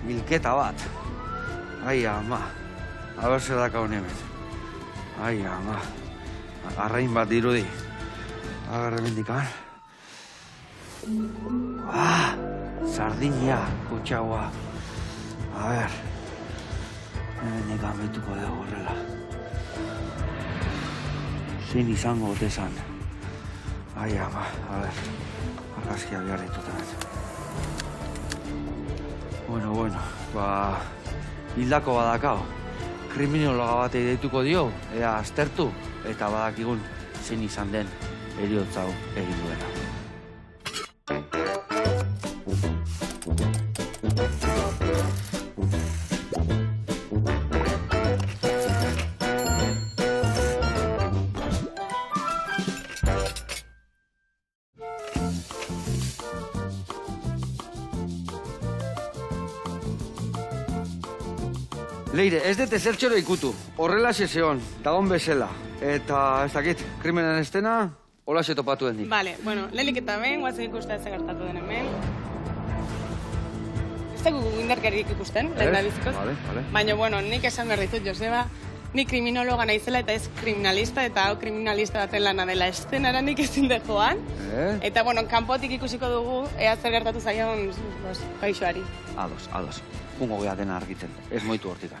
bilketa bat. Ai, ama. Aber zer daka hone hemen. Ai, ama. Arrain bat dirudi. Agarre mendikan. Sardinia, kutxaua. A ber. Hemendikan betuko dugu horrela. Zein izango otezan. Ai, ama. A ber. Argazkia behar ditutan. Bueno. Hildako badakao. Kriminologa batei deituko dio, ea aztertu, eta badakigun zein izan den heriotza hau egin duena. Leire, ez dut ezertxero ikutu, horrela zeon, dagon bezala. Eta, ez dakit, krimenen estena, hola topatu den dik. Vale, bueno, lehenik eta ben, guazen ikustea ze gertatu den hemen. Ez dugu indarkerik ikusten, lehen da bizikoz. Vale. Baina, bueno, nik esan behar ditut, Joseba, nik kriminologa naizela eta ez kriminalista, eta hau kriminalista baten lana dela estenara nik ezin de joan. Eta, bueno, kanpotik ikusiko dugu, ea zer gertatu zaion gaixoari. Ados. Jungo gea dena argitzen, ez moitu hortikan.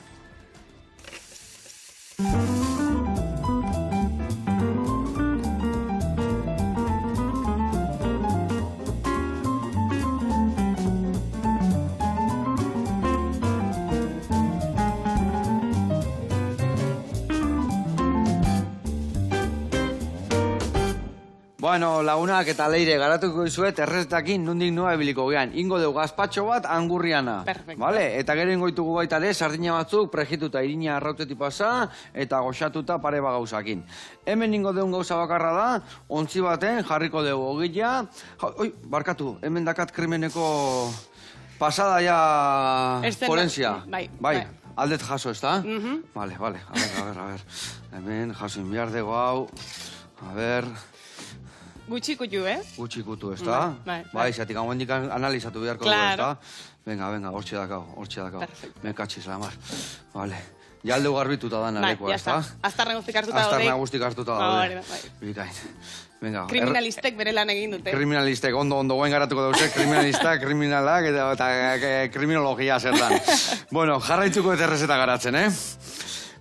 Bueno, lagunak eta Leire, garatuko izuet errezetakin nondik noa ebiliko gean. Ingo dugu gazpatxo bat angurriana. Perfecto. Vale? Eta gero ingoitugu baita ere, sardina batzuk, prejituta irina arrautetik pasa, eta goxatuta pare bagauzakin. Hemen ingo dugu gauza bakarra da, ontzi baten jarriko dugu ogila. Oi, barkatu, hemen dakat krimeneko pasada ja forenzia. Bai. Aldet jaso, ez da? Vale. A ber. Hemen jaso inbiar dugu hau. A ber... Gutxi Gutxikutu, ez da? Bai, zatik hauendik analizatu beharko dugu, ez da? Venga, hortxe dakau. Mekatxiz, lamar. Vale. Jaldu garbituta da nalekoa, ez da? Aztarna guztik hartuta daude. Bai. Bikain. Venga. Kriminalistek bere lan egin dute. Kriminalistek, ondo guen garatuko dauz, kriminalistak, kriminalak, eta kriminologia zer dan. Bueno, jarraitzuko eta errezeta garatzen,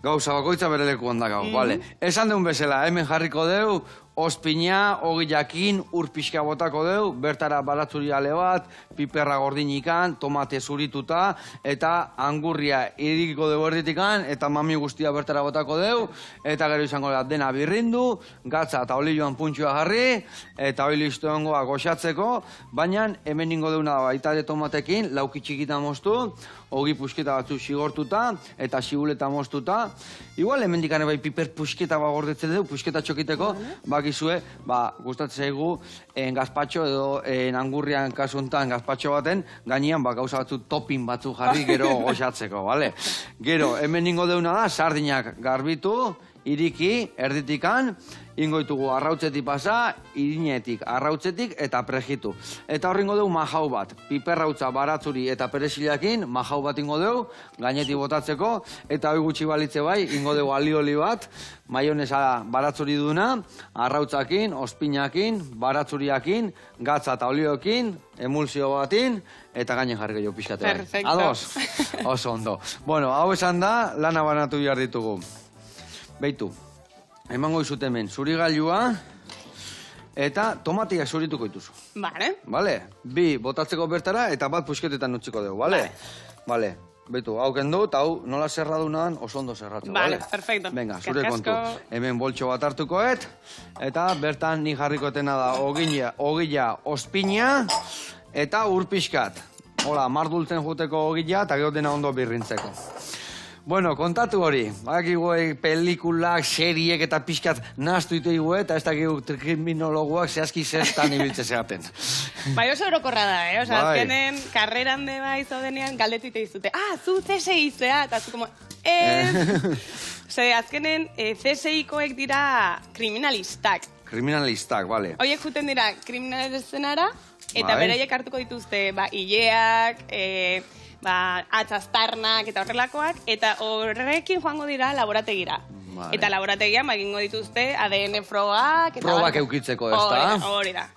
Gauza bakoitza bere leku ondakau, vale. Esan deun bezala, hemen jarriko deu, ospina, ogilakin, ur pixka botako deu, bertara baratzuri ale bat, piperra gordinikan, tomate zurituta, eta angurria irikiko deu erditikan, eta mami guztia bertara botako deu, eta gero izango da dena birrindu, gatza eta olioan puntxua jarri, eta hori listo ongoa goxatzeko, baina hemen ingo deuna da baita de tomatekin, lauki txikita moztu, ogi pusketa batzu xigortuta, eta xibuleta moztuta. Igual hemen dikane bai piper pusketa bat gordetzen dugu, pusketa txokiteko, bakizue, gustatzen zaigu gazpatxo edo angurrian kasu honetan gazpatxo baten, gainean gauza batzu topin batzu jarri gero goxatzeko, bale? Gero, hemen ingo deuna da, sardinak garbitu, iriki, erditikan, ingoitugu arrautzetik pasa, irinetik, arrautzetik eta prejitu. Eta horrengo dugu majau bat, piperrautza baratzuri eta peresilakin, majau bat ingo dugu, gainetik botatzeko, eta hori gutxi balitze bai, ingo dugu alioli bat, maionesa baratzuri duna, arrautzakin, ospinakin, baratzuriakin, gatza eta oliokin, emulsio batin, eta gainen jarri gehiago pixkate bai. Perfecto. Ados? Oso ondo. Bueno, hau esan da, lana banatu behar ditugu. Beitu, emango izut hemen zurigailua eta tomatia zurituko dituzu. Bale? Bi botatzeko bertara eta bat pusketetan utziko dugu, bale? Bale. Beitu, hau kendu eta hau nola zerradunan oso ondo zerratu, bale? Perfecto. Venga, zure kontu. Hemen boltxo bat hartukoet eta bertan ni jarrikotena da ogila ospina eta urpiskat. Hola, mardultzen juteko ogila eta gero dena ondo birrintzeko. Bueno, kontatu hori, badakigu pelikulak, seriek eta pixkat nahaztu iteigu eta ez dakigu kriminologuak zehazki zestan ibiltze zeaten. Bai oso orokorra da, Osa, azkenen, karreran de bai zaudenean galdetu ite izute. Zu CSI zea, eta zu como, Ose, azkenen, CSI-koek dira kriminalistak. Kriminalistak, bale. Hoiek juten dira kriminalistenara, eta beraiek hartuko dituzte, hileak, atzaztarnak eta horrelakoak, eta horrekin joango dira laborategira. Eta laborategian egingo dituzte ADN frogak. Probak eukitzeko, ez da? Hori da.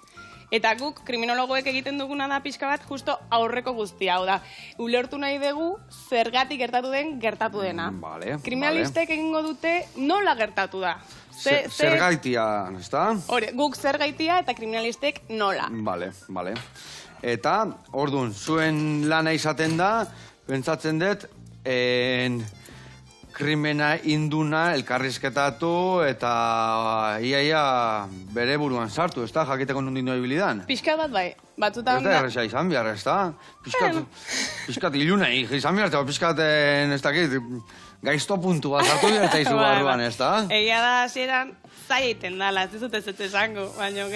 Eta guk, kriminologoek egiten duguna da pixka bat, justo aurreko guztia. Hau da, ulertu nahi dugu zergatik gertatu dena. Kriminalistek egingo dute nola gertatu da. Zergaitia, ez da? Hori, guk zergaitia eta kriminalistek nola. Bale. Eta, orduan, zuen lana izaten da, pentsatzen dut, krimena induna elkarrizketatu eta iaia bere buruan sartu, ez da? Jakiteko nondin doa ibilidan. Pixka bat bai, batzutan... Ez da erresa izan behar, ez da? Piskat ilunei izan behar, eta piskat, ez dakit, gaizto puntu bat hartu behar eta izu barruan, ez da? Egia da, hasieran zaila iten dala, ez dut ez esango, baina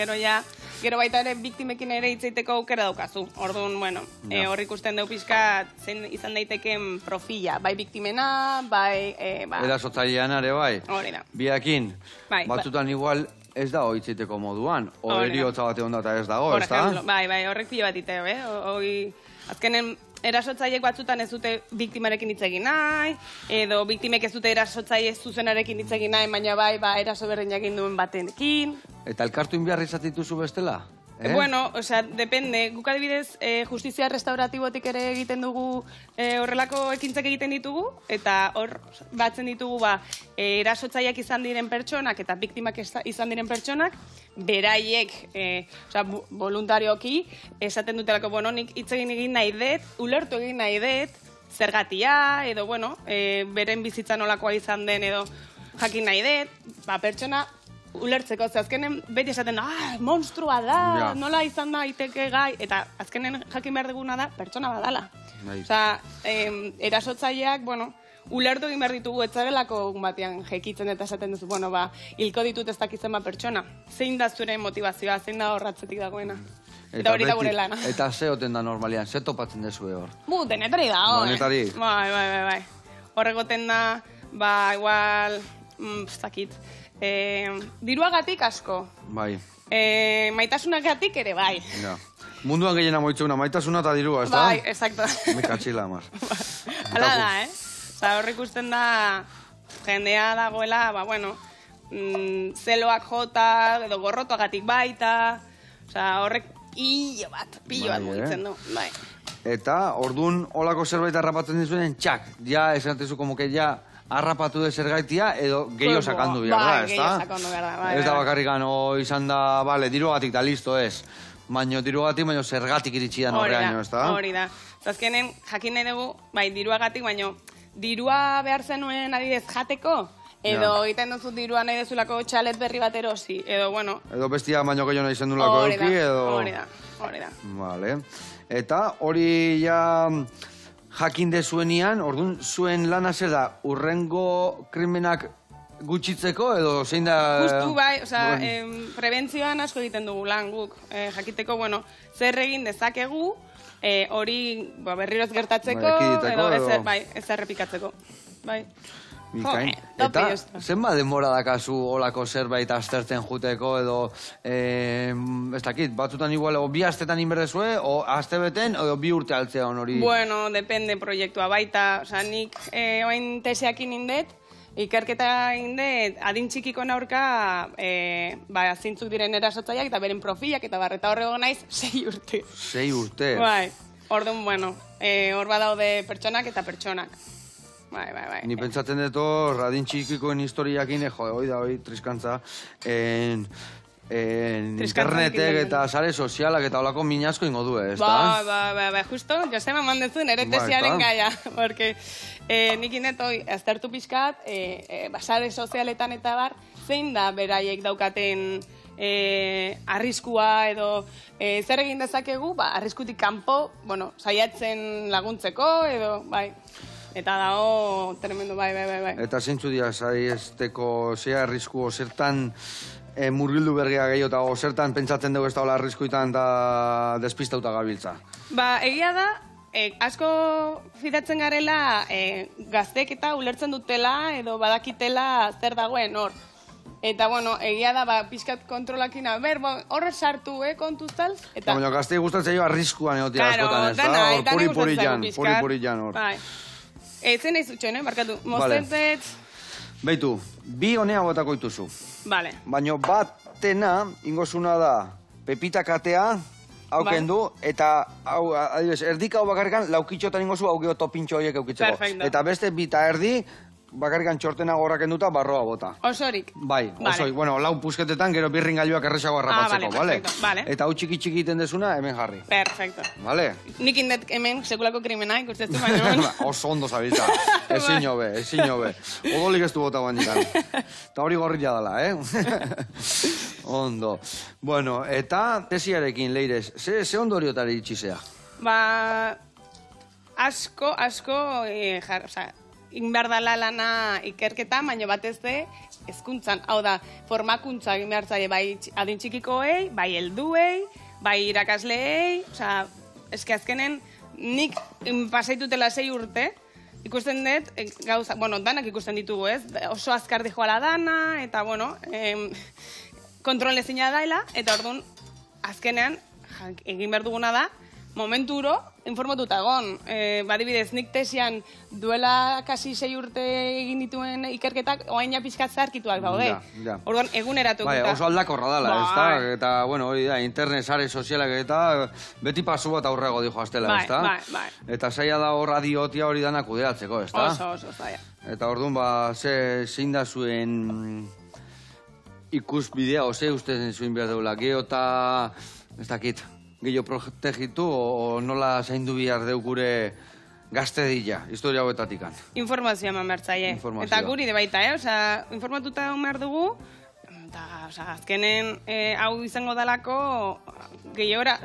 gero baita ere biktimekin ere hitzaiteko aukera daukazu. Orduan, bueno, hor ikusten dugu pixka zen izan daiteken profila. Bai biktimena, bai... Erasotzailean ere bai. Hori da. Biakin, batzutan igual ez da hitzaiteko moduan. O eriotza bate ondata ez dago, ez da? Bai, horrek pila bat iteo, azkenen erasotzaileek batzutan ez dute biktimarekin hitz egin nahi, edo biktimek ez dute erasotzaile zuzenarekin hitz egin nahi, baina bai, eraso berdinak egin duen batenekin. Eta elkartu inbiarri izatituzu bestela? Bueno, depende. Guk adibidez, justizia restauratibotik ere egiten dugu horrelako ekintzak egiten ditugu, eta hor batzen ditugu erasotzaileak izan diren pertsonak eta biktimak izan diren pertsonak, beraiek, voluntarioki, esaten dutelako, nik hitz egin nahi dut, ulertu egin nahi dut, zergatia, edo, beren bizitza nolakoa izan den, edo jakin nahi dut, pertsona ulertzeko, ze azkenen beti esaten da, monstrua da, nola izan da iteke gai, eta azkenen jakin behar duguna da, pertsona badala. Erasotzaileak, ulertu egin behar ditugu etzarelako batean jekitzen eta esaten duzu, hilko ditut ez dakitzen pertsona. Zein da zure motivazioa, zein da horratzetik dagoena. Eta hori da gure lana. Eta ze oten da normalian, ze topatzen dezu hor? Denetari da, Denetari? Bai. Horregoten da, igual, zakit, diruagatik asko. Bai. Maitasunagatik ere bai. Munduan gehiena moitzuna, maitasuna eta dirua, ez da? Bai, exacto. Me katxila, amar. Hala da, horrek ikusten da jendea dagoela, zeloak jota, edo gorrotoagatik baita, horrek pillo bat mugitzen du, bai. Eta, orduan, holako zerbait harrapatzen dizuen, txak, ja, esantezu, como que ja, harrapatu de zergaitia, edo gehiago sakandu behar da, ez da? Gehiago sakandu behar da, bai. Ez da bakarrikan, izan da, diruagatik da, listo, ez. Baina diruagatik, baina zergatik iritsi da norreaino, ez da? Hori da. Azkenen, jakin nahi dugu, diruagatik, baina dirua behar zenuen adidez jateko, edo egiten duzu dirua nahi dezulako txalet berri bat erosi, edo, edo bestia baino gehiago nahi zen dulako euki, edo... Hori da. Vale. Eta hori ja jakin dezuenian, orduan zuen lana zer da, urrengo krimenak gutxitzeko, edo zein da... Justu bai, prebentzioan asko egiten dugu lan guk, jakiteko, zer egin dezakegu, hori berriroz gertatzeko, edo ez errepikatzeko. Bai. Bikain. Eta, zenba denbora dakazu olako zerbait aztertzen juteko, edo, ez dakit, batzutan igual, o bi astetan inberdezue, o aste beten, edo bi urte altzea hori? Depende proiektua baita, nik oain teseakin indet, ikerketa indet, adin txikiko naurka, zintzuk diren erasotzaileak eta beren profilak, eta barreta horrego naiz, 6 urte. 6 urte? Bai, orduan, hor badaude pertsonak eta pertsonak. Bai. Ni pentsatzen dut hor, adin txikikoen historiakin, hoi triskantza, internetek eta sare sozialak eta olako minasko ingo du, ez da? Bai, justo, Josema mandezun, ere tesiaren gaia, porque nik indet hoi, aztertu pixkat, sare sozialetan eta bar, zein da beraiek daukaten arriskua edo zer egin dezakegu, arriskutik kanpo, saiatzen laguntzeko, edo, bai. Eta dago, tremendo, bai. Eta zeintzu dira, saiesteko zea arrisku, zertan murgildu bergia gehiago, eta zertan pentsatzen dugu ez da hola arriskuetan da despistauta gabiltza? Egia da, asko fidatzen garela gaztek eta ulertzen dutela edo badakitela zer dagoen hor. Eta, bueno, egia da, pixkat kontrolakina, horre sartu, kontuztal. Baina, gaztei gustatzen jo arriskuan egotia askotan, ez da? Hor puri-puri-jan hor. Ezen nahi zutxen, barkatu. Mostentzet... Beitu, bi honea botako ituzu. Vale. Baina batena, ingozuna da, pepita katea, hau kendu, eta, hau, adibes, erdika hau bakarrikan, laukitxotan ingozu, hau geho topintxo horiek eukitzeko. Perfecto. Eta beste bita erdi, bakarrikan txortena gorrak enduta, barroa bota. Osorik. Bai, osorik. Bueno, lau pusketetan, gero birringailuak erresago harrapatzeko, vale? Vale. Eta hau txiki egiten desuna, hemen jarri. Perfecto. Vale? Nik indet hemen sekulako krimena, ikustetu baina. Oso ondo zabitza. Ezin hobe. Odolik ez du bota guandikan. Eta hori gorria dela, Ondo. Bueno, eta tesiarekin, Leires, ze ondoriotari itxizea? Asko, egin behar dala lana ikerketa, baina batez de hezkuntzan. Hau da, formakuntza egin behar zaie bai adin txikikoei, bai helduei, bai irakasleei, eske azkenen nik pasaitutela 6 urte, ikusten dut, gauza, danak ikusten ditugu ez, oso azkar dijoala dana, eta kontrolezina daila, eta orduan, azkenean, egin behar duguna da, momenturo, informatuta egon. Badibidez, nik tesian duela kasi 6 urte egin dituen ikerketak, oain ja pixkat zarkituak daude. Orduan, eguneratuko. Bai, oso aldakorra dala, ez da? Eta, bueno, hori da, internet, sare sozialak eta beti pasu bat aurrego dijo aztela, ez da? Bai. Eta zaila da hor radiotia hori danak kudeatzeko, ez da? Oso, zaila. Eta orduan, zein da zuen ikusbidea, ose uste zuen behar deula, geota, ez dakit, gehiago protegitu, o nola zaindu bihar deu gure gaztedilla, historia hauetatikan. Informazioa eman behar zaie. Eta guri de baita, informatuta egon behar dugu, eta azkenen hau izango dalako gehiagora,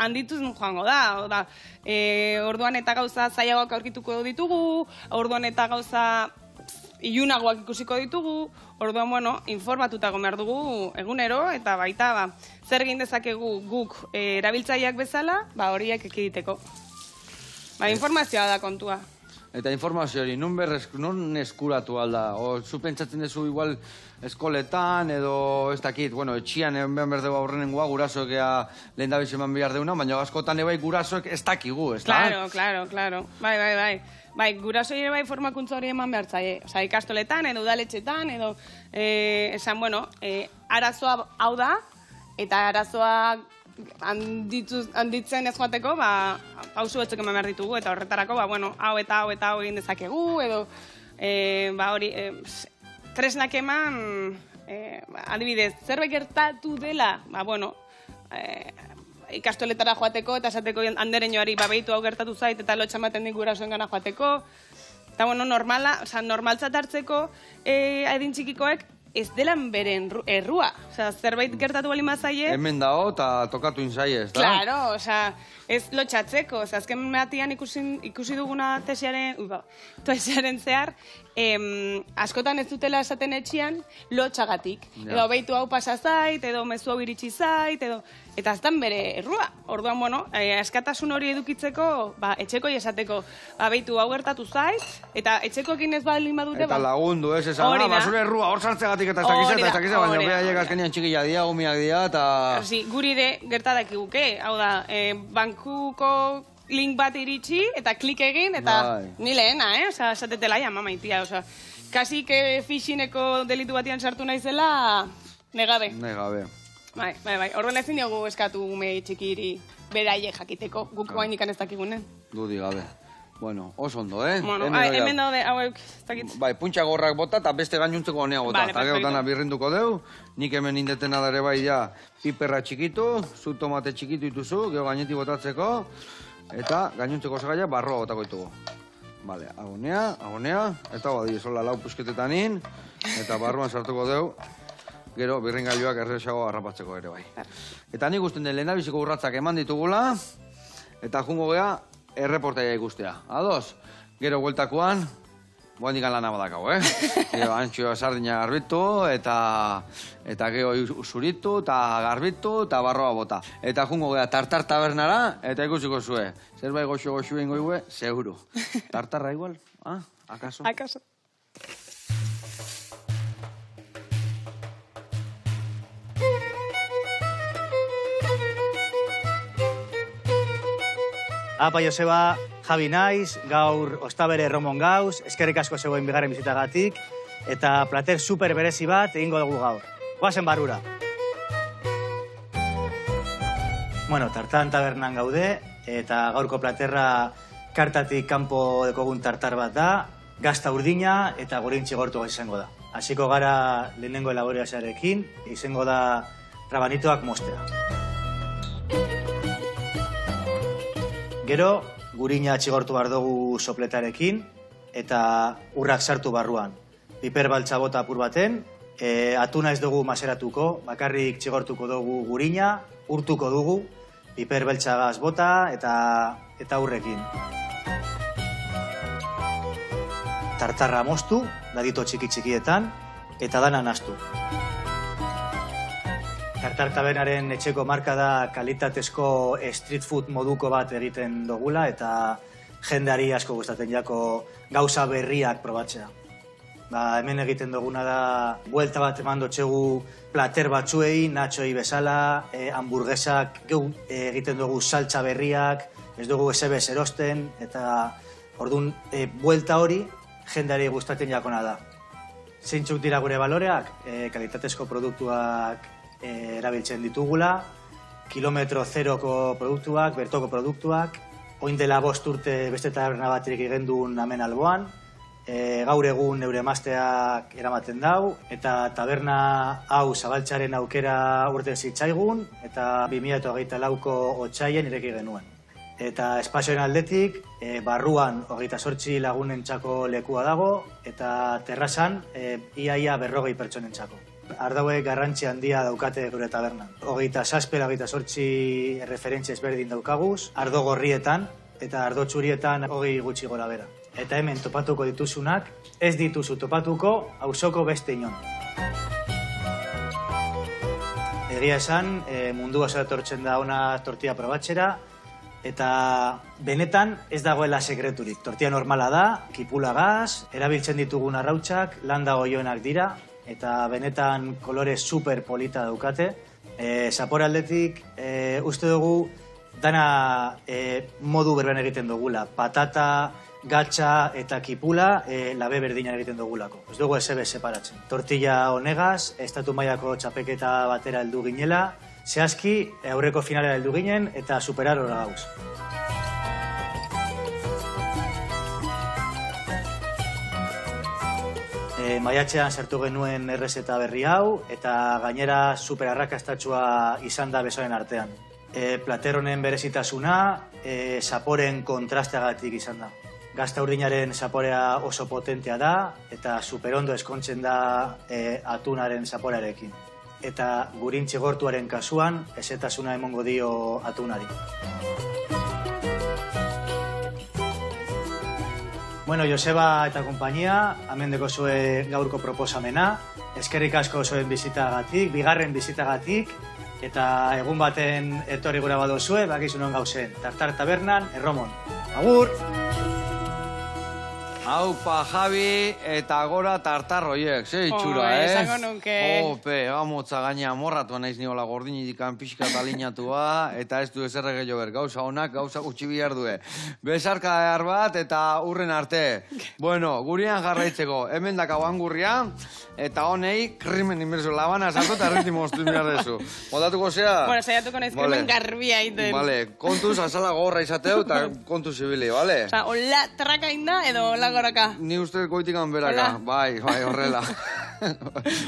handituz joango da. Orduan eta gauza zailagoak aurkituko ditugu, orduan eta gauza ilunagoak ikusiko ditugu, orduan, informatuta egon behar dugu egunero, eta baita, zer egin dezakegu guk erabiltzaileak bezala, horiek ekiditeko. Informazioa da kontua. Eta informazio hori, nun eskuratu alda? O, zu pentsatzen duzu igual eskoletan, edo ez dakit, etxian egon behar dugu aurrenengoa, gurasoek lehen da biziman behar deuna, baina askotan ebai gurasoek ez dakigu, ez da? Claro. Bai, guraso ere bai formakuntza hori eman behar zaie. Ikastoletan, edo udaletxetan, edo arazoa hau da, eta arazoa handitzen ez joateko, pausu batzuk eman behar ditugu, eta horretarako, hau eta hau egin dezakegu, edo hori, tresnak eman, adibidez, zerbait gertatu dela, ikastoletara joateko, eta esateko andereñoari behitu hau gertatu zait, eta lotxa ematen dik gurasoen gana joateko. Eta, normaltzat hartzeko adin txikikoek ez delan beren errua. Zerbait gertatu bali mazaie. Hemen dao, eta tokatu inzaie, ez da? Claro, ez lotxatzeko. Azken mehatian ikusi duguna tesiaren zehar, askotan ez dutela esaten etxian lotxagatik. Edo behitu hau pasa zait, edo mezu hau iritsi zait, eta aztan bere errua. Orduan, askatasun hori edukitzeko, etxekoi esateko, behitu hau gertatu zait, eta etxekoekin ez baldin badute, eta lagundu, ez esan, basure errua, hor sartzegatik eta ez dakize, baina behaiek azkenian txikila dia, gumiak dia, eta... Guri ere gertadak iguke, hau da, bankuko link bat iritsi, eta klik egin, eta ni lehena, esatetela, maitia, kasi phishingeko delitu batian sartu naizela, negabe. Bai, orduan ezin diogu eskatu ume txikiri beraiek jakiteko, guk guainik ez dakigunen. Dudi gabe. Bueno, oso ondo, hemen daude, hauek, ez dakit. Bai, puntxa gorrak bota eta beste gainuntzeko honea bota. Eta gero dana birrinduko deu, nik hemen indetena dare bai piperra txikitu, zu tomate txikitu dituzu, gero gainetik botatzeko, eta gainuntzeko osagaia barroa botako ditugu. Bale, agonea, eta badi, sola lau pusketetanin, eta barruan sartuko deu, gero birringailuak erresago harrapatzeko ere bai. Eta nik usten den lehendabiziko urratzak eman ditugula, eta jungo gea, erreportaia ikustea. Ados, gero bueltakoan, boandikan lana badakau, Gero antxoa sardina garbitu, eta gero zuritu, eta garbitu, eta barroa bota. Eta jungo gea tartar tabernara, eta ikusiko zue. Zerbait goxo ingo igue, seguru. Tartarra igual? Akaso? Akaso. Apa, Joseba, Javi naiz, gaur Ostabere Erromon gauz, eskerrik asko zegoen bigarren bizitagatik, eta plater super berezi bat egingo dugu gaur. Goazen barrura. Bueno, tartan tabernan gaude, eta gaurko platerra kartatik kanpo dekogun tartar bat da, gazta urdina eta gorintxi gortu izango da. Hasiko gara lehenengo elaborazioarekin, izango da rabanitoak mostea. Gero, gurina txigortu behar dugu sopletarekin eta urrak sartu barruan. Piper baltza bota apur baten, atuna ez dugu maseratuko, bakarrik txigortuko dugu gurina, urtuko dugu, piper beltzagaz bota eta urrekin. Tartarra moztu, dadito txiki-txikietan, eta dana nahastu. Tartar tabernaren etxeko marka da kalitatezko street food moduko bat egiten dugula, eta jendeari asko gustatzen jako gauza berriak probatzea. Hemen egiten duguna da, buelta bat eman dotxegu plater batzuei, natxoi bezala, hamburguesak egiten dugu saltza berriak, ez dugu esebez erosten, eta orduan buelta hori jendeari gustatzen jakona da. Zeintzuk dira gure baloreak? Kalitatezko produktuak erabiltzen ditugula, kilometro zeroko produktuak, bertoko produktuak, oin dela 5 urte beste taberna baterik egendun hemen alboan, gaur egun neure emazteak eramaten dau, eta taberna hau zabaltzaren aukera urten zitzaigun, eta 2024ko otsaien ireki genuen. Eta espazioen aldetik, barruan 28 lagunentzako lekua dago, eta terrazan iaia 40 pertsonentzako. Ardauek garrantzi handia daukate gure tabernan. 27-28 referentzia ezberdin daukaguz, ardo gorrietan eta ardo txurietan 20 gutxi gora bera. Eta hemen topatuko dituzunak, ez dituzu topatuko auzoko beste inon. Egia esan, mundu oso etortzen da ona tortilla probatxera, eta benetan ez dagoela sekreturik. Tortilla normala da, kipulagaz, erabiltzen ditugun arrautzak, landa goioenak dira, eta benetan kolore super polita daukate. Zapore aldetik, uste dugu, dana modu berben egiten dugula. Patata, gatxa eta kipula labe berdinan egiten dugulako. Ez dugu esebe separatzen. Tortilla honegaz, estatu mailako txapeketa batera heldu ginela, zehazki aurreko finalera heldu ginen eta superar hori gauz. Maiatzean sartu genuen errezeta berri hau, eta gainera super arrakastatxua izan da besoen artean. Plater honen berezitasuna, zaporen kontrasteagatik izan da. Gazta urdinaren zaporea oso potentea da, eta superondo eskontzen da atunaren zaporearekin. Eta gurintxe gortuaren kasuan, ezetasuna emongo dio atunari. Bueno, Joseba eta konpainia, hemen dekozue gaurko proposamena. Eskerrik asko zoen bizitagatik, bigarren bizitagatik, eta egun baten etorri gura badozue, bakizunon gauzen. Tartar tabernan, Erromon. Agur! Aupa, Javi, eta gora tartar hoiek, ze itxura, Esango nuke. Ope, gamotza gaina morratua naiz niola gordinidikan pixka talinatua, eta ez du ezer gehiago ber, gauza honak, gauza gutxi bihar due. Besarka behar bat, eta urren arte. Bueno, gurian jarraitzeko, hemen dakau angurria, eta honei krimen inmerso labana sartu eta erriti moztu inberdezu. Botatuko zea? Bueno, saiatuko naiz krimen garbia iten. Vale, kontuz azala gorra izateu, eta kontuz zibili, vale? Osa, hola traka inda, edo hola goraka? Ni uste goitikan beraka, bai, horrela.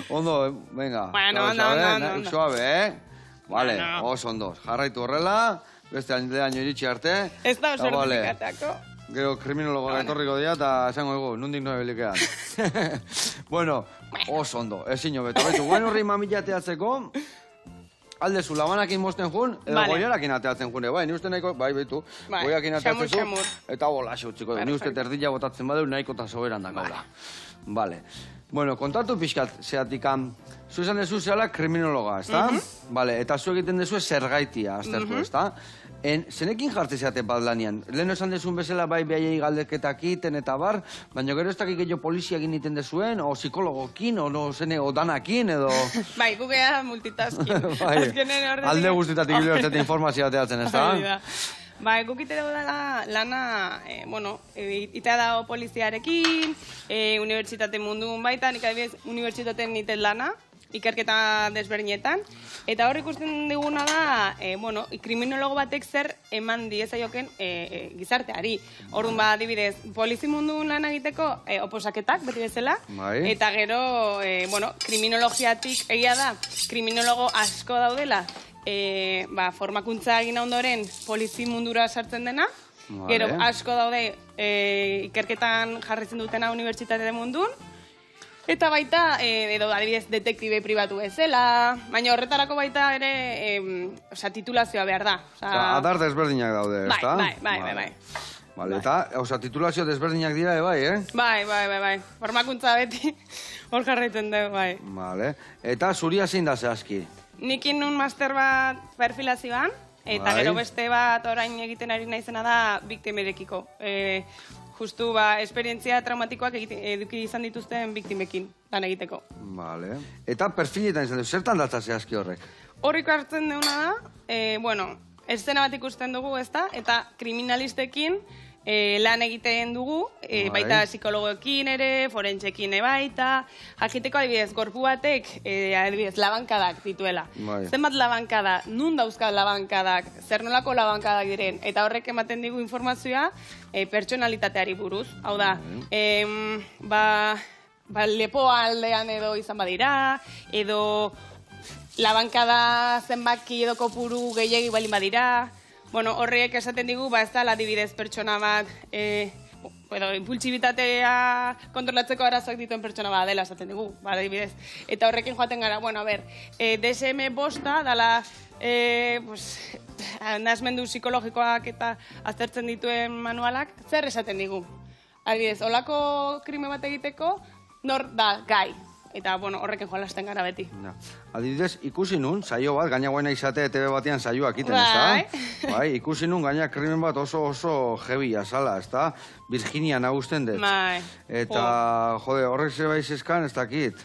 Ondo, venga. Bueno, ondo. Suave, Vale, oso ondo. Jarraitu horrela, beste año iritsi arte. Ez da oso horretikatako. Gero kriminologoa etorriko dira eta esango egu, nondik noe belikean. Bueno, oso ondo, ezin hobeto. Guen horri mamilateatzeko, aldezu labanakin mosten jun, edo goiarakin ateatzen june, bai, ni uste nahiko, bai, behitu, goiakin ateatzen zu, eta hola xeutziko du, ni uste terdila botatzen badeu nahiko eta soberan dakaula. Vale. Bueno, kontatu pixkat, zeatikan, zu esan dezu zehala kriminologa, ezta? Vale, eta zu egiten dezu zergaitia, aztertu, ezta? Zenekin jartze zeate bat lanian? Lehen esan dezun bezala bai behaiei galdeketak iten eta bar, baina gero ez dakik gehiago poliziakin iten dezuen, o psikologokin, o danakin, edo... Bai, gukea multitasking. Alde guztitatik gero ez informazioa teatzen, ez da? Ba, gukite dugu dela lana, bueno, itea dago poliziarekin, unibertsitate mundun baita, nik adibidez unibertsitateen nitet lana, ikerketa desberdinetan, eta hor ikusten diguna da, bueno, kriminologo batek zer eman diezaioken gizarteari. Orduan ba, adibidez, polizi mundun lan egiteko oposaketak, beti bezala, eta gero, bueno, kriminologiatik egia da, kriminologo asko daudela, formakuntza egin ondoren polizi mundura sartzen dena, gero asko daude ikerketan jarritzen dutena unibertsitate mundun, eta baita, edo adibidez, detektibe pribatu bezala, baina horretarako baita ere, titulazioa behar da. Adar desberdinak daude, ezta? Bai. Vale, eta, titulazio desberdinak dira, bai, eh? Bai. Formakuntza beti hor jarraitzen dugu, bai. Vale, eta zuria zein da zehazki? Nikin nun master bat perfilazioan, eta gero beste bat orain egiten ari naizena da biktimerekiko. Justu, esperientzia traumatikoak eduki izan dituzten biktimekin lan egiteko. Vale. Eta perfiletan izan dugu, zertan datza zehazki horrek? Horrik hartzen duguna da, bueno, eszena bat ikusten dugu, ezta? Eta kriminalistekin lan egiten dugu, baita psikologoekin ere, forentsekin baita, jakiteko adibidez, gorpu batek, adibidez, labankadak dituela. Zenbat labankada, nun dauzka labankadak, zer nolako labankadak diren, eta horrek ematen digu informazioa pertsonalitateari buruz. Hau da, lepo aldean edo izan badira, edo labankada zenbaki edo kopuru gehiagi balin badira, bueno, horriek esaten digu, ez da, adibidez pertsona bat, impultsibitatea kontrolatzeko arazoak dituen pertsona bat dela esaten digu, adibidez. Eta horrekin joaten gara, bueno, DSM-5 dala, nahasmendu psikologikoak eta aztertzen dituen manualak, zer esaten digu? Adibidez, olako krime bat egiteko, nor da gai. Eta, bueno, horrekin jolasten gara beti. Adibidez, ikusi nun, saio bat, gaina guaina izate TV batean saioak iten, ezta? Bai, ikusi nun, gaina krimen bat oso jebi azala, ezta? Virginia nagusten dut. Eta, jode, horrek zer baiz eskan, ez dakit.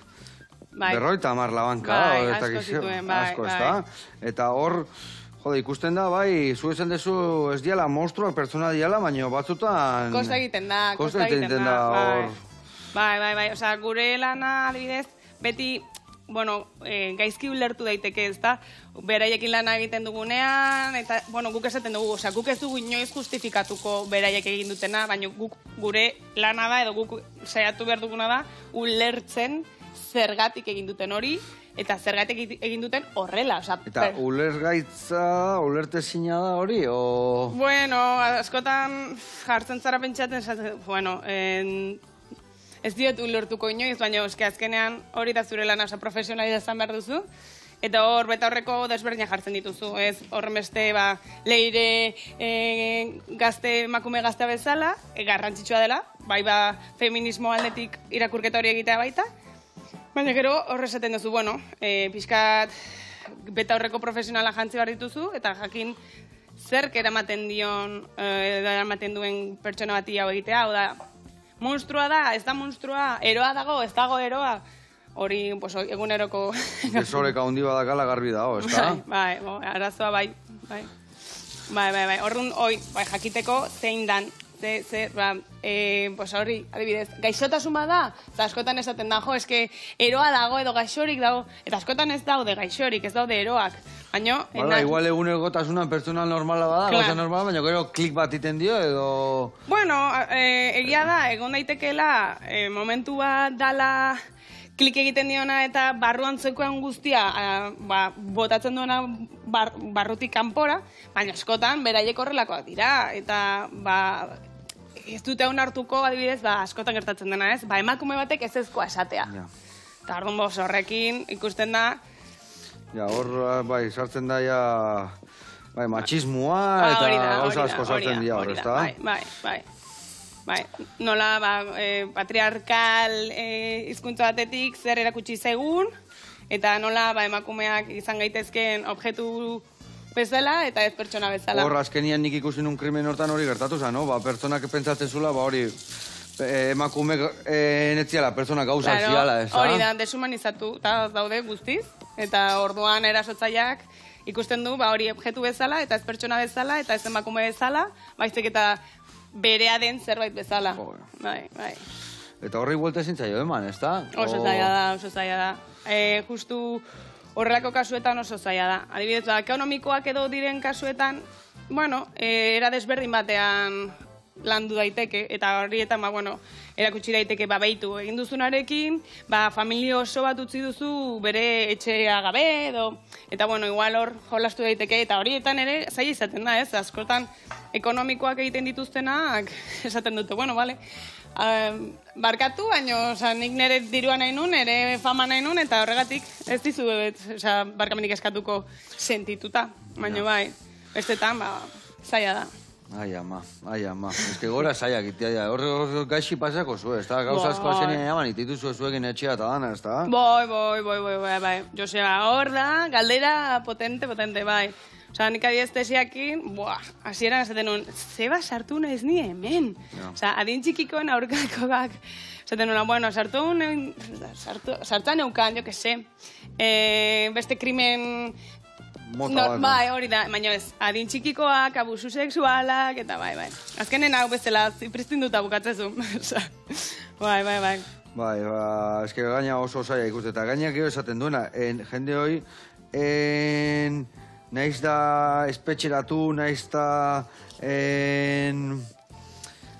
Berroita amar labanka. Bai, asko zituen, bai. Asko, ezta? Eta hor, jode, ikusten da, bai, zu esan dezu ez diala monstruak, pertsona diala, baina batzutan... Kosta egiten da, hor... Bai, osea, gure lana adibidez, beti, bueno, gaizki ulertu daiteke, ezta? Beraiekin lana egiten dugunean, eta, bueno, guk esaten dugu, osea, guk ez dugu inoiz justifikatuko beraiek egin dutena, baina guk gure lana da, edo guk saiatu behar duguna da, ulertzen zergatik egin duten hori, eta zergatik egin duten horrela, osea... Eta ulergaitza, ulertezina da hori, o... Bueno, askotan jartzen zara pentsatzen, bueno, ez diot ulertuko inoiz, baina azkenean hori da zure lana, profesionalidad izan behar duzu, eta hor beta horreko desberdina jartzen dituzu, ez horren beste leire emakume gaztea bezala, garrantzitsua dela, bai feminismo aldetik irakurketa hori egitea baita, baina gero horre esaten duzu, bueno, pixkat beta horreko profesionala jantzi behar dituzu, eta jakin zerk eramaten duen pertsona bati hau egitea, hau da, monstrua da, ez da monstrua, eroa dago, ez dago eroa, hori eguneroko... Desoreka hundi badakala garbi dago, ez da? Bai, arazoa bai. Horrun, jakiteko zein dan, hori, adibidez, gaixotasun bada, eta askotan esaten da, eske eroa dago edo gaixorik dago, eta askotan ez daude gaixorik, ez daude eroak. Baina... Igual egunerokotasunan pertsonal normala bada, gauza normala, baina gero klik bat iten dio edo... Bueno, egia da, egon daitekeela, momentu bat dala klik egiten diona eta barruan zekoen guztia botatzen duena barrutik kanpora, baina askotan beraiek horrelakoak dira, eta ez dute onartuko adibidez, askotan gertatzen dena ez, emakume batek ez ezkoa esatea. Eta horrekin ikusten da, hor, sartzen da, matxismoa eta gauza asko sartzen dira hor, ez da? Bai, nola, patriarkal hizkuntza batetik zer erakutsi zaigun, eta nola, emakumeak izan gaitezken objektu bezala eta ez pertsona bezala. Hor, azkenian nik ikusi nun krimen hortan hori gertatu zen, no? Pertsonak pentsatzen zula, hori... emakume netziala, pertsona gauza ziala, ez da? Hori da, deshumanizatu daude guztiz, eta orduan erasotzaileak ikusten du, hori objektu bezala, eta ez pertsona bezala, eta ez emakume bezala, baizik eta berea den zerbait bezala. Bai. Eta horri buelta ezin zaio eman, ez da? Oso zaila da. Justu horrelako kasuetan oso zaila da. Adibidez, ekonomikoak edo diren kasuetan, era desberdin batean landu daiteke, eta horrietan, erakutsi daiteke, behitu egin duzunarekin, familia oso bat utzi duzu bere etxea gabe, edo, eta, igual hor jolastu daiteke, eta horietan ere, zaila izaten da, ez? Askotan, ekonomikoak egiten dituztenak, esaten dute, bale, barkatu, baina nik nire dirua nahi nun, nire fama nahi nun, eta horregatik ez dizu barkamenik eskatuko sentituta, baina bai, bestetan, zaila da. Ai ama. Ez que gora zaiak itea, hor gaixi pasako zu, ez da? Gauza asko azenien eman, itituzu zuekin etxea eta dana, ez da? Bai. Joseba, hor da, galdera potente, bai. Osa, nik adibidez tesiakin, hasieran esaten nuen, zeba sartu nahiz ni hemen. Osa, adin txikikoen aurkakoak, esaten nuen, sartzen neukan, jo que se, beste krimen... Bai, hori da, baina ez, adin txikikoak, abusu sexualak, eta bai. Azkenen hau bezala, zipristinduta bukatzezu. Bai. Bai, ez que gaina oso zaila ikuste, eta gaina gero esaten duena, jende hoi, nahiz da espetxeratu, nahiz da...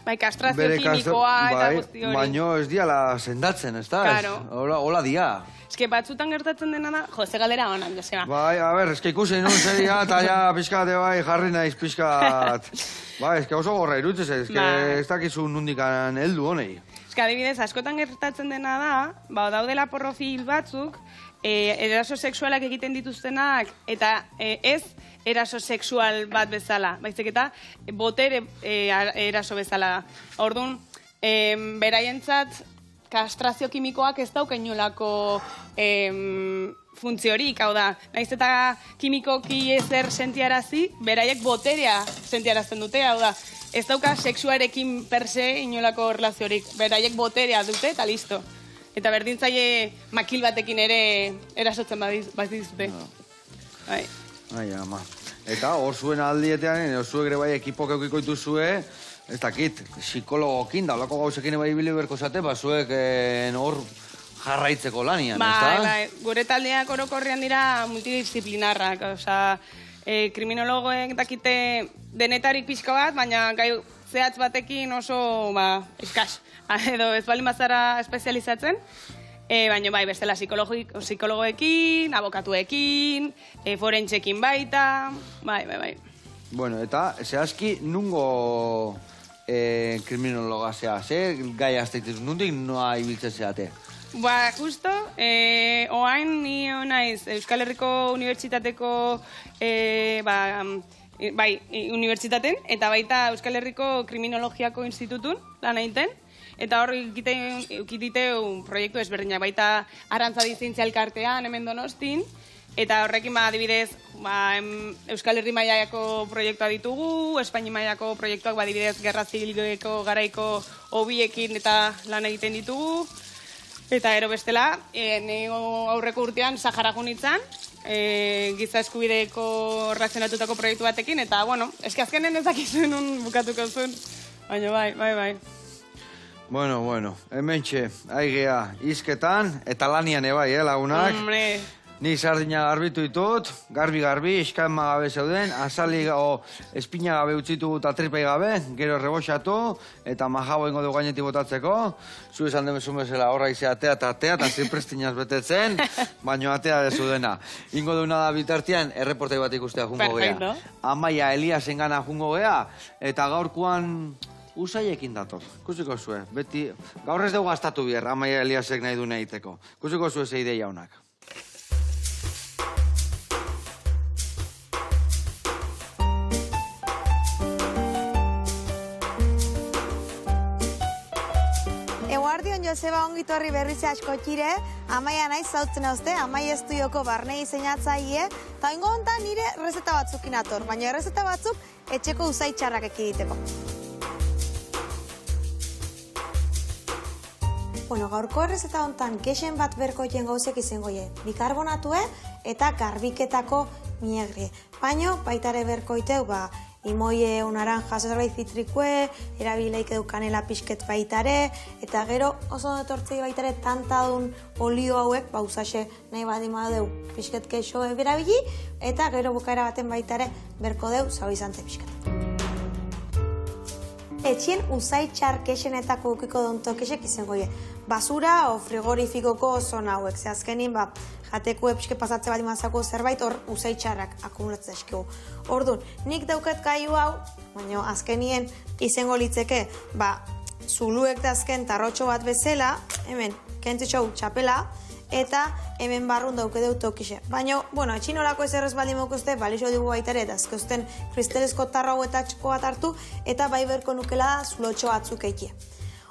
Bai, kastrazio kimikoa eta guzti hori. Baina ez diala sendatzen, ez da? Hola dia. Ez que batzutan gertatzen dena da, ze galdera honan, Joseba. Bai, ez que ikusi nun zeria, eta ja pixkat, jarri naiz pixkat. Bai, ez que oso gorra irutzez, ez que ez dakizu nundikan heldu honei. Ez que adibidez, askotan gertatzen dena da, daudela profil batzuk, eraso sexualak egiten dituztenak, eta ez eraso sexual bat bezala, baizik eta botere eraso bezala. Orduan, beraientzat, kastrazio kimikoak ez dauka inolako funtziorik, hau da, nahiz eta kimikoki ezer sentiarazi, beraiek boterea sentiarazten dute, hau da, ez dauka sexuarekin per se inolako relaziorik, beraiek boterea dute eta listo. Eta berdintzaile makil batekin ere erasotzen badizute. Ai, ama. Eta hor zuen aldietean, zuek ere bai ekipok eukiko dituzue, ez dakit, psikologokin da, olako gauzekin bai bili berko zate, zuek hor jarraitzeko lanian, ez da? Bai, gure taldeak orokorrean dira multidisciplinarrak, kriminologoek dakite denetarik pixka bat, baina gai zehatz batekin oso, eskas, edo ez baldin bazara espezializatzen, baina bai, bestela psikologoekin, abokatuekin, forentxekin baita, bai. Bueno, eta zehazki nungo kriminologa zea, gai azteitez, nundik noa ibiltzen zeate? Justo, oain ni naiz Euskal Herriko Unibertsitateko unibertsitaten, eta baita Euskal Herriko Kriminologiako Institutun lan egiten, eta hor ikitite un proiektu ezberdinak, baita Arantza Dizientzia Elkartean, hemen Donostin, eta horrekin adibidez, Euskal Herri mailako proiektua ditugu, Espaini mailako proiektuak adibidez Gerra Zibileko garaiko hobiekin eta lan egiten ditugu. Eta ero bestela, aurreko urtean Sahara junitzen, giza eskubideeko relazionatutako proiektu batekin, eta, eski azkenen ezakizun bukatuko zuen, baina bai. Bueno, hementxe, aigea, izketan, eta lanian ebai, lagunak. Ni sardina garbitu ditut, garbi, eskaima gabe zeuden, azali espina gabe utzitu eta tripei gabe, gero reboxatu, eta majabo ingo dugu gainetik botatzeko. Zu esan demezun bezala horra izea atea, eta ziprestinaz betetzen, baino atea dezu dena. Ingo duna da bitartian, erreportai bat ikustea jungo gea. Amaia Eliasen gana jungo gea, eta gaurkoan usaiekin dator. Kusiko zue, beti, gaur ez dugu gastatu bier, Amaia Eliasek nahi du egiteko. Kusiko zue ze ideia honak. Eguardion Joseba ongitorri berrize asko txire, Amaia naiz zautzen hauzte, Amaia estudioko barne diseinatzaile, eta ingo hontan nire rezeta batzukin ator, baina rezeta batzuk etxeko usaitxarrak ekiditeko. Gaurko errezeta hontan gexen bat berko jen gauzek izango je, bikarbonatue eta garbiketako minegri. Baina, baitare berkoiteu, imoie naranja zerbait zitrikue, erabileik edu kanela pixket baitare, eta gero oso etortzei baitare tantadun olio hauek, usaxe nahi badima deu pixket keixo berabili, eta gero bukaera baten baitare berko deu zabizante pixket. Etxien usai txar kexenetako ukiko duen tokexek izango ie. Basura o frigorifikoko zona hauek, ze azkenin jateko epske pasatze bat imazako zerbait hor usai txarrak akumulatzea eskigu. Orduan, nik dauket gaiu hau, baina azkenien izango litzeke, zuluek da azken tarrotxo bat bezala, hemen, kentzitxau txapela, eta hemen barrun dauke deu tokixe. Baina, etxin olako ez errez baldin mokuzte, balixo dugu baitare, eta azkozten kristelezko tarra hau eta txoko bat hartu, eta bai berko nukela da zulotxo batzuk eikie.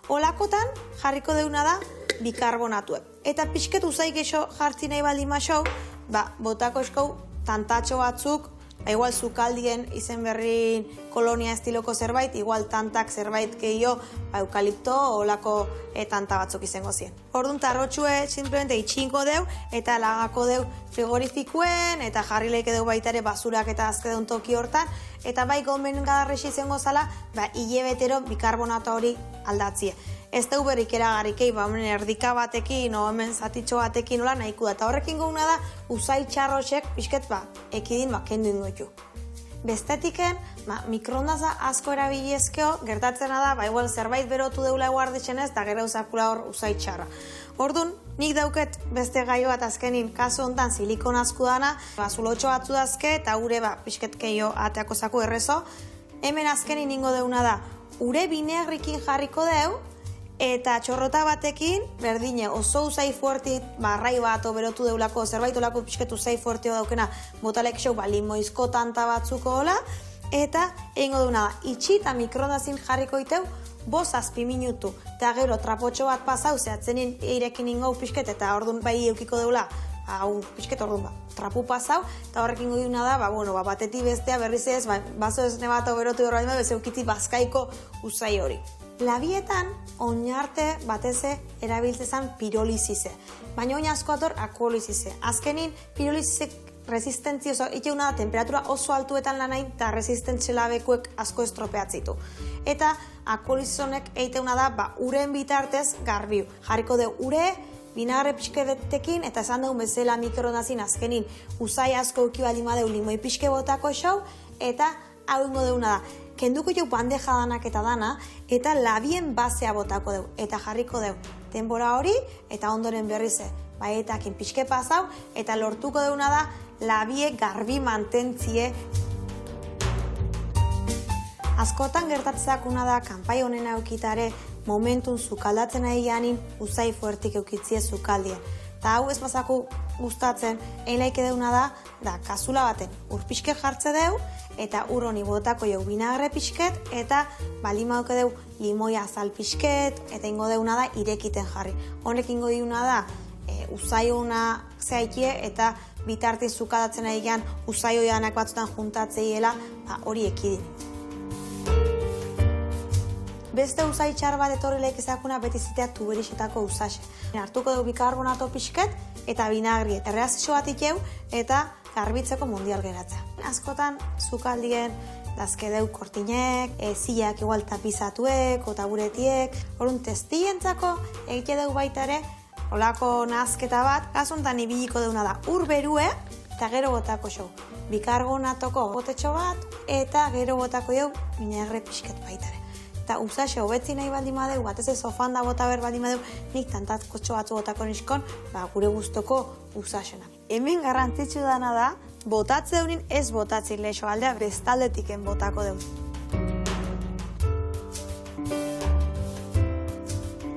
Olakotan jarriko deuna da bikarbonatuek. Eta pixket usaik eixo jartzi nahi baldin masau, botako eskau tantatxo batzuk, igual zukaldien izen berri kolonia estiloko zerbait, igual tantak zerbait gehiago, eukalipto olako tanta batzuk izango zien. Orduan tarrotxue simplemente itxinko deu eta lagako deu frigorifikuen eta jarrileik deu baitare basurak eta azkedun toki hortan, eta bai gomen gadarrexi izango zala, hilebetero bikarbonatu hori aldatzie. Ez deu berrik eragarrikei, erdika batekin, hemen zatitxo batekin nola nahiko da. Eta horrekin goguna da, usai txarroxek, pixket ekidin kendu ingoitu. Bestetiken, mikroondaza asko erabiliezkeo, gertatzena da, igual zerbait berotu deula eguarditxen ez, da gero usakula hor usai txarra. Orduan, nik dauket beste gaio bat azkenin, kasu honetan silikon asku dana, zulotxo batzu dazke, eta gure pixket keio ateako zaku errezo. Hemen azkenin ingo deuna da, ure binegrikin jarriko deu, eta txorrota batekin, berdine, oso usai fuerti, arrai bat berotu deulako, zerbait olako pixketu usai fuertio daukena, botalek xau, limoizko tanta batzuko hola, eta egingo duena da, itxi eta mikroondazin jarriko iteu, 5-6 minutu, eta gero trapotxo bat pasau, zehatzenin eirekin ingo pixket, eta orduan bai eukiko deula, pixket orduan trapu pasau, eta horrekin duena da, batetik bestea berriz ez, bazo ez nebato berotu horrein bez eukitzi bazkaiko usai hori. Labietan, oinarte bateze erabiltzezan pirolizize, baina oin asko ator akuolizize. Azkenin, pirolizizek resistentzia oso, iteuna da, temperatura oso altuetan lanain, eta resistentze labekuek asko estropeatzitu. Eta akuolizizonek eiteuna da, uren bitartez garbiu. Jarriko du ure, vinagre pixketekin, eta esan dugu bezala mikroondazin azkenin, usai asko uki baldin badeu limoi pixke botako xau, eta hau ingo deuna da. Kenduko jau bandeja danak eta dana, eta labien basea botako deu, eta jarriko deu. Denbora hori, eta ondoren berrize, baetakin pixke pasau, eta lortuko deuna da, labie garbi mantentzie. Askotan gertatzakuna da, kanpai honen aukitare, momentun zukaldatzen nahi janin, usai fuertik eukitzie zukaldien. Eta hau ez bazaku gustatzen, einlaike deuna da, kasula baten, ur pixke jartze deu, eta ur honi botako jau vinagre pixket, eta balimauke deu limoi azal pixket, eta ingo deuna da irekiten jarri. Honek ingo deuna da, usai hona zehaikie, eta bitartiz zukadatzen nahi gian, usai hoianak batzutan juntatzeiela, hori ekidin. Beste usai txar bat etorri lehik ezakuna betizitea tuberixetako usaxe. Hartuko dugu bikarbonato pixket eta vinagriet. Erreazio bat ikeu eta garbitzeko mundial geratzea. Askotan, zukaldien, dazkedeu kortinek, zilak igual tapizatuek, otaburetiek. Horun testientzako egite dugu baita ere, olako nazketa bat, gazuntan ibiliko deuna da ur berue eta gero botako xo. Bikarbonatoko botetxo bat eta gero botako jau vinagre pixket baita ere. Eta usaxe hobetzi nahi baldin badeu, batez ez sofanda bota ber baldin badeu, nik tantatkotxo batzu botako niskon, gure guztoko usaxena. Hemen garrantzitsu dana da, botatze deunin ez botatzik lexo aldea, bestaldetiken botako deu.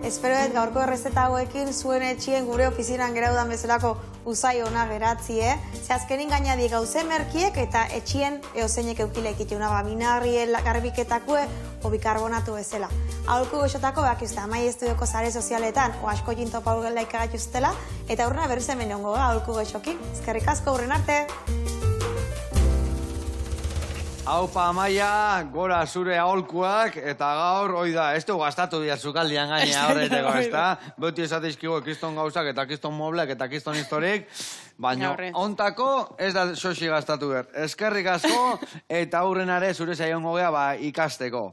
Espero gaurko errezeta hauekin zuen etxien gure ofizinan geraudan bezalako usai ona geratzie. Ze azkenin gainadi gauze merkiek eta etxien eozeinek eukilek iteuna vinagrie garbiketakue o bikarbonatu bezala. Aholku goxotako bakizta, Amai Estudioko sare sozialetan o asko jintopa laik agatxuztela, eta urrena berriz hemen egongo aholku goxokin. Eskerrik asko, urren arte! Haupa Amaia, gora zure aholkuak, eta gaur, hoi da, ez du gastatu dira zukaldian gaina horreteko, ez da? Beti esateizkigo kiston gauzak, eta kiston moblek, eta kiston historik, baina ontako ez da xoxi gastatu behar. Eskerrik asko, eta aurrenare zure saiongo gea ikasteko.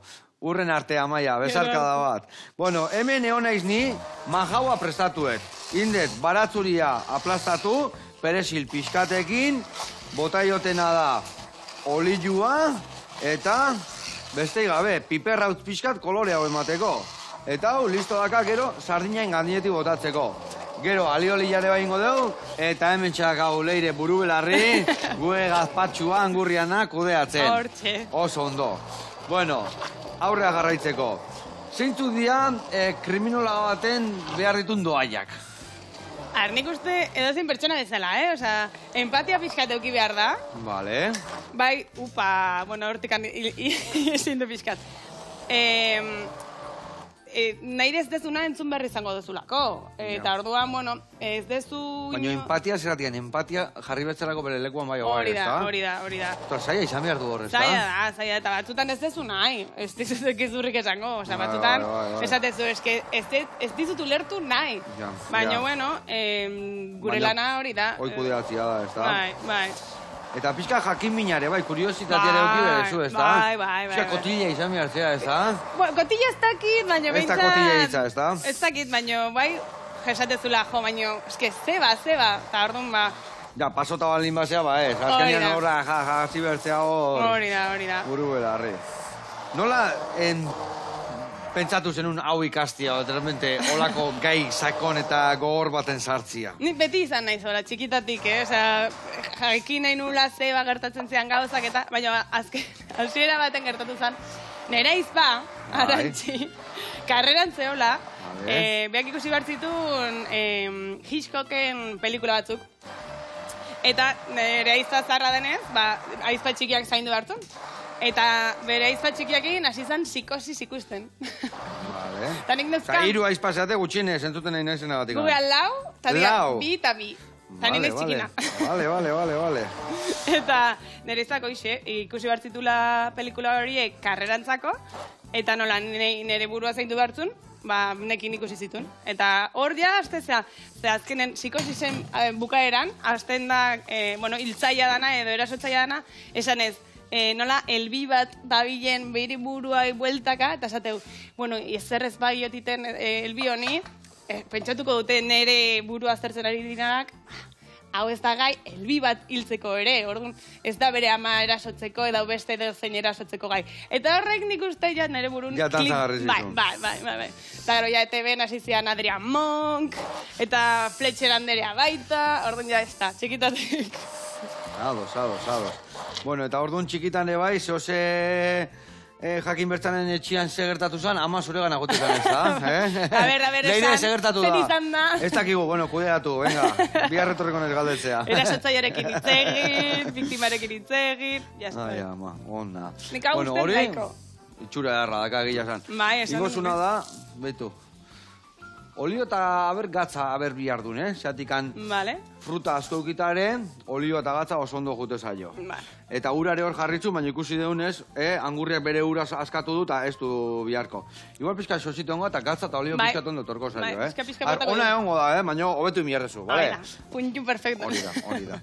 Urren arte, Amaia, bezarkada bat. Bueno, hemen egon naiz ni, majaua prestatuet. Indet, baratzuria aplastatu, perezil pixkatekin, botaiotena da olilua, eta beste gabe, piperrautz pixkat kolore hau emateko. Eta hau, listo daka gero, sardinain gandinetik botatzeko. Gero, aliolilare baingo dugu, eta hemen txak hau leire buru belarri, gue gazpatxua angurriana kudeatzen. Hortxe. Oso ondo. Bueno, aurrea garraitzeko. Zeintzu dira kriminolaga baten behar ditun doaiak? Nik uste edozein pertsona bezala, Osea, empatia pixkat euki behar da. Vale. Bai, bueno, hortikan ezin du pixkat. Nahi ez dezuna entzun berri izango duzulako. Eta orduan, bueno, ez dezu... Baina empatia zeratian, empatia jarri betzalako bere lekuan bai hori da. Eta zaila izan behar du horrez, Zaila da, eta batzutan ez dezu nahi. Ez dizuzek izurrik esango, osea, batzutan esatezu, ez dizut ulertu nahi. Baina, bueno, gure lana hori da. Hoi kudeatzia da, ez da? Bai. Eta pixka jakin minare, bai, kuriositatea euki berezu, ez da? Bai. Pixka kotilla izan behartzea, ez da? Bueno, kotilla ez dakit, baina behintzat... Ez da kotilla hitza, ez da? Ez dakit, baina, bai, jesatezula, baina, eske, zeba, eta orduan, Ja, pasota balin basea, ez. Azkenean horra, jasi behartzea hor... Hori da. Buru belarri. Nola, pentsatu zenun hau ikastia, realmente, holako gai sakon eta gogor baten sartzia? Nik beti izan nahi zola, txikitatik, Osea, jakin nahi nula zeba gertatzen zean gauzak eta, baina azken, hasiera baten gertatu zen, nera izpa, Arantxi, karreran zehola, beak ikusi behar zituen Hitchcocken pelikula batzuk, eta nire aizpa zarra denez, aizpa txikiak zaindu hartzun. Eta bere aizpa txikiakin hasi zen psikosis ikusten. Vale. Eta nik nezkan... Eta hiru aizpa zeate gutxinez, entzuten nahi naizena batik. Gugean lau, eta dira bi eta bi. Eta nik nez txikina. Vale. Eta nire izako ikusi behartzitula pelikula horiek karrerantzako, eta nola nire burua zaindu behartzun, nekin ikusi zituen. Eta hor ja, aztezea, azkenen psikosisen bukaeran, azten da, hiltzaia dana edo erasotzaia dana, esan ez, nola, elbi bat babilen behiri burua bueltaka, eta esateu, ezerrez babiotiten elbi honi, pentsatuko dute nire burua aztertzen ari dinarak, hau ez da gai, elbi bat hiltzeko ere, orduan, ez da bere ama erasotzeko, edo beste edo zein erasotzeko gai. Eta horrek nik uste ja nire burun... Ja, tantzagarri zizu. Bai. Eta gero, ja, ETV-en hasi zian Adrian Monk, eta Fletcher Anderea baita, orduan, ja, ez da, txikitatik. Ados. Bueno, eta orduan txikitan bai, zehose jakin bertzanen etxian segertatu zen, ama zuregan agotikan ez da. A ber, Leire segertatu zer izan da. Ez dakigu, kudeatu, venga, bihar retorriko nez galdetzea. Erasotzaiarekin itzegin, biktimarekin itzegin, jazta. Ai, ama, ona. Nik hau usten daiko. Itxura erra, daka gila zan. Bai, esan. Ingozuna da, betu. Olio eta gatza bihar duen, Zatikan fruta asko eukitaren, olio eta gatza oso ondo jute zaio. Eta urare hor jarritzu, baina ikusi deunez, angurriak bere ura askatu du eta ez du biharko. Igual pizka sosito ongo eta gatza eta olio pizka tondo torko zaio, Ona egongo da, baina hobetu imierrezu, bale? Puntu perfecto. Hori da.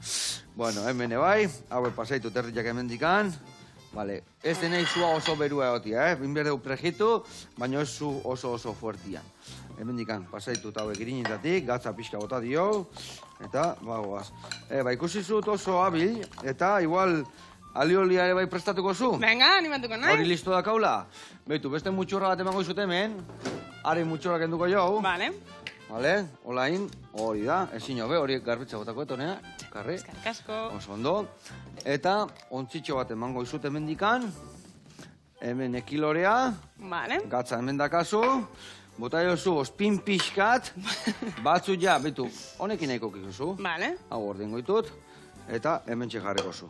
Bueno, hemen bai, hau pasaitu terriak hemendikan. Vale, ez denei zua oso berua egotia, binberdeu prejitu, baina ez zu oso fuertian. Hemen dikan, pasaitu eta hauek irinitatik, gatza pixka bota dio, eta, bagoaz. Ikusi zut oso habil, eta igual alioliare bai prestatuko zu? Venga, animatuko nahi. Hori listo da kaula? Beitu, beste mutxorra bat emango izut hemen, are mutxorra kenduko jau. Vale. Olain, hori da, ezin hobe, hori garbitza botako etonea, karri. Eskerrik asko. Oso ondo. Eta, ontzitxo bat emango izut hemen dikan, hemen ekilorea, gatza hemen dakazu, bota jozu, ospin pixkat, batzu ja, bitu, honekin nahiko kikuzu. Hau ordengo ditut, eta hemen txekarriko zu.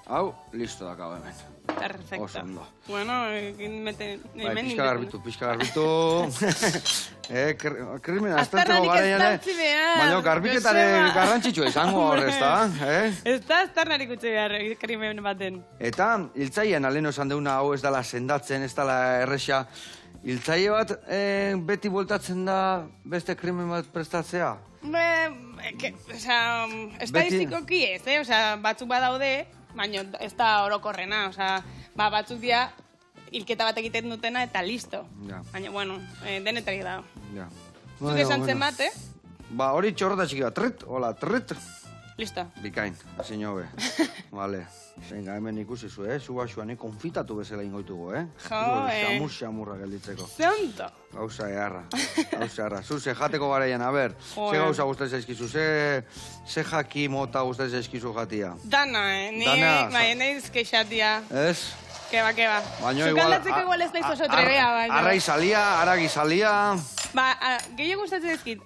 Hau, listo dakau hemen. Perfecto. Oso ondo. Bueno, Pixka garbitu. Krimen, azterteko Aztarnarik garaian, estaltzi behar. baina garbiketare Joseba. garrantzitsua izango hor, ez da? Ez da aztarnarik utzi behar krimen baten. Eta, hiltzailean aleno esan deuna hau ez dala sendatzen, ez dala erresa. Hiltzaile bat beti bueltatzen da beste krimen bat prestatzea? Estadistikoki ez, batzuk badaude, baina ez da orokorrena, batzuk dira hilketa bat egiten dutena eta listo. Ja. Baina, bueno, denetarik da. Ja. Zuk esan zen bat, Ba, hori txorrota txiki bat, trit, hola, trit. Listo. Bikain, hasi niobe. Vale. Venga, hemen ikusi zu, Zuba xuan, konfitatu bezala ingoitugu, Xamurra gelditzeko. Zonto. Gauza eharra. Ze jateko garaian, a ber, ze gauza guztatzen zaizkizu, ze jaki mota guztatzen zaizkizu jatia? Dana, ni naiz kexatia. Ez? Keba. Baina Sukaldatzeko igual ez naiz oso trebea, baina. Arrai salia, aragi salia. Gehiago gustatzen dizkit,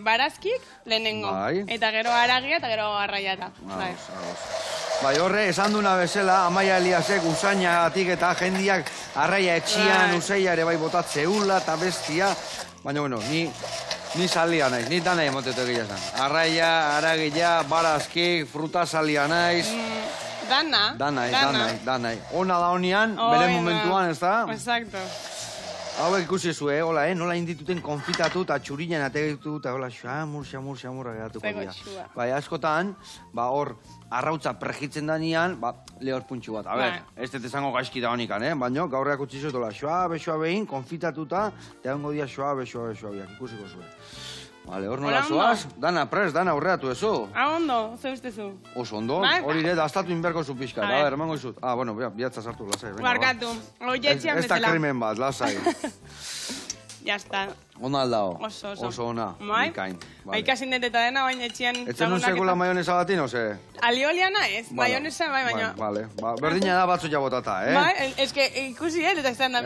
barazkik lehenengo. Bai. Eta gero aragia eta gero arraiata. Bai, horre, esan duna bezala, Amaia Eliasek usainagatik eta jendiak arraia etxian, usaila ere bai botatzeula eta bestia. Baina, bueno, ni salia naiz, ni danai emotetu egia zan. Arraia, aragia, barazkik, fruta salia naiz. Danai. Ona da honian, bere momentuan, ez da? Exacto. Hauek ikusi zu, hola, nola indituten konfitatu eta txurinen ategitu eta hola, xamurra geratuko dira. Bai, askotan, hor, arrautza prejitzen danian, lehor puntxu bat. A ber, ez dut esango gaizki da honikan, baina gaurreak utzi zut, hola, suabe behin, konfitatuta, eta hongo dia suabe biak, ikusiko zuen. Vale, hor nola zoaz, dana prest, dana horreatu ezu. Ondo, ze ustezu? Oso ondo, hori ere, daztatu inberko zu pixka. A ber, emango izut. Bueno, bihatza sartu, lasai. Barkatu, oietxian bezala. Ez da krimen bat, lasai. Ya está. Ona aldao. Oso ona. Bikain. Ikasin dut eta dena, baina etxian... Etzen nun sekula maionesa batin, ose? Alioliana ez, maionesa bai, baina... Vale, berdina da batzu jabotata, Bai, eske ikusi, eta ez da nahi.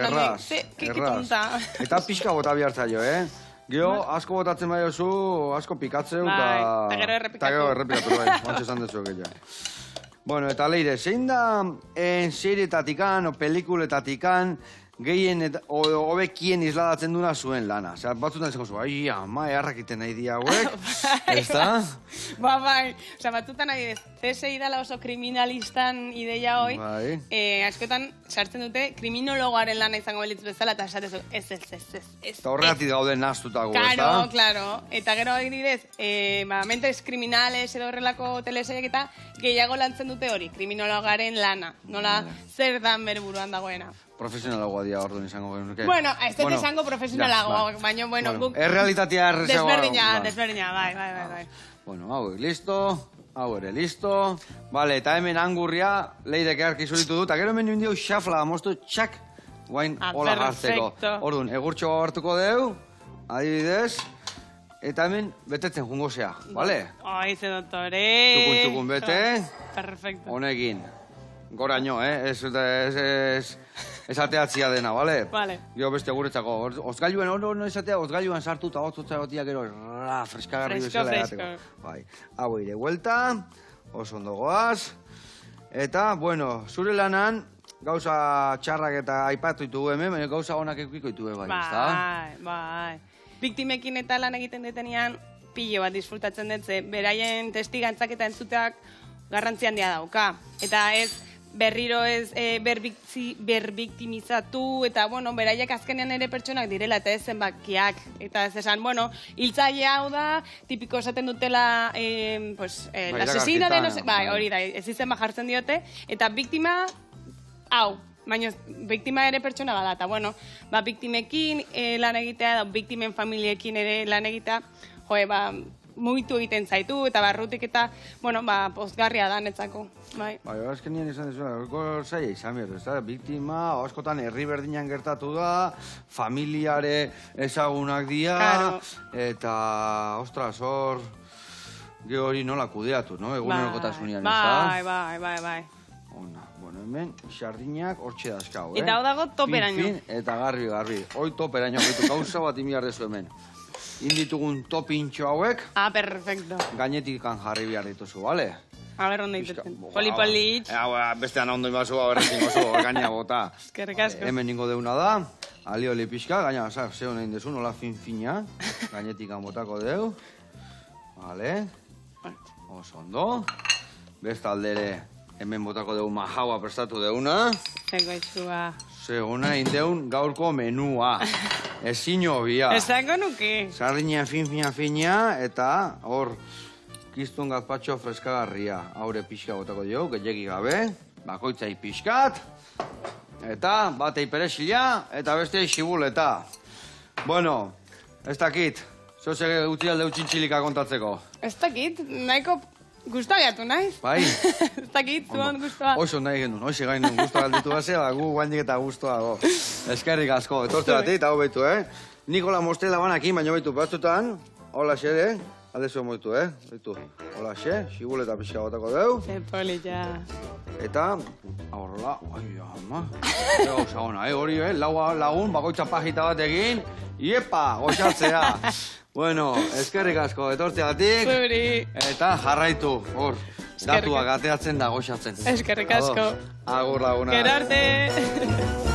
Erraz. Eta pixka bota bihartza jo, Gio, asko botatzen bai oso, asko pikatzeu, eta gero errepikatu, bai, mantxe esan dutzu egia. Bueno, eta leire, zein da serietatikan o pelikuletatik gehien hobekien isladatzen duna zuen lana? Osea, batzutan zeko zu, ai, ama, eharrakiten nahi dia hauek, ez da? Bai, osea, batzutan nahi ez, CSI dala oso kriminalistan ideia hoi, askotan sartzen dute kriminologoaren lana izango belitz bezala, eta esatezu, ez. Eta horregatik gauden naztutago, ez da? Claro, eta gero adibidez, mentes kriminales edo horrelako telesaiak eta gehiago lantzen dute hori, kriminologaren lana, nola zer dan berburuan dagoena. Profesionalagoa dia orduan izango genuke. Bueno, ez dut izango profesionalagoa, baina, bueno, guk... Errealitatea errezagoa... Desberdina, bai. Bueno, hauek, listo, hau ere, listo. Vale, eta hemen angurria, leidek earki zuritu dut, gero hemen nindio xafla, moztu txak, guain hola gartzeko. Orduan, egurtxo hartuko deu, adibidez, eta hemen betetzen jungo zea, bale? Ai, ze doktore! Txukun bete. Perfecto. Honekin, goraino, ez ateatzia dena, bale? Vale. Gio beste guretzako, ozgailuan, no esatea, ozgailuan sartu eta otzotza gotia gero, freskagarri bezala edateko. Bai, hau ere, huelta, oso ondo goaz, eta, bueno, zure lanan, gauza txarrak eta aipatu ditugu hemen, baina gauza honak ekiko ditugu bai, ezta? Bai. Biktimekin eta lan egiten detenean, pilo bat disfrutatzen dut, beraien testigantzak eta entzuteak garrantzi handia dauka. Eta ez, berriro ez berbiktimizatu, eta, bueno, beraiek azkenean ere pertsonak direla, eta ez zenbakiak. Eta ez esan, bueno, hiltzaile hau da, tipiko esaten dutela, l'asesino de no sé... Bai, hori da, ez izen jartzen diote, eta biktima, hau, baina biktima ere pertsona bada, eta, bueno, biktimekin lan egitea, biktimen familiekin ere lan egitea, mugitu egiten zaitu, eta barrutik eta, bueno, pozgarria da netzako, bai. Bai, azken nien izan dezu, horko zaila izan behar, ez da, biktima, askotan herri berdinan gertatu da, familiare ezagunak dira, eta, ostras, hor, hori nola kudeatu, no, egunerokotasunean, ez da? Bai. Ona, bueno, hemen, sardinak hortxe dazkau, Eta hau dago toperaino. Fin, eta garbi. Hoi toperaino, gaitu gauza bat imiar dezu hemen. Inditugun topintxo hauek. Perfecto. Gainetik jarri behar dituzu, bale? A ber, ondo itetzen. Poli-politx. Bestean ondo imazu, horrekin oso, gaina bota. Eskerrik asko. Hemen ningo deuna da, alioli pixka, gaina, zeo nahi dezu, nola fin-fina, gainetik botako deu. Vale. Oso ondo. Bestalde ere, hemen botako deu mahaua prestatu deuna. Ego izua. Seguna indeun gaurko menua. Ezin hobia. Esango nuke. Sardina fin-fina, eta hor, kiston gazpatxo freskagarria. Haure pixka botako dio, gehiagi gabe. Bakoitzai pixkat. Eta batei peresila, eta beste xibuleta. Bueno, ez dakit. Zozege utzi alde utxintxilika kontatzeko. Ez dakit, nahiko gustagiatu naiz. Bai? Ez dakit, zuan guztua. Oso nahi genuen, oso gain nuen guztua galditu base, gu guandik eta guztua go. Eskerrik asko, etortze batik, eta hau behitu, Nikola Mostela banakin, baina behitu batzutan, hola xere, alde zuen behitu, behitu. Hola xe, xibuleta pixka botako deu. Ze polita. Eta, horrela, ai, ama, gauza ona, hori, lagun, bakoitza pajita bat egin, iepa, goxatzea. Bueno, eskerrik asko, etortzeagatik. Zuri. Eta jarraitu, hor, datuak ateatzen da goxatzen. Eskerrik asko. Agur laguna. Gero arte.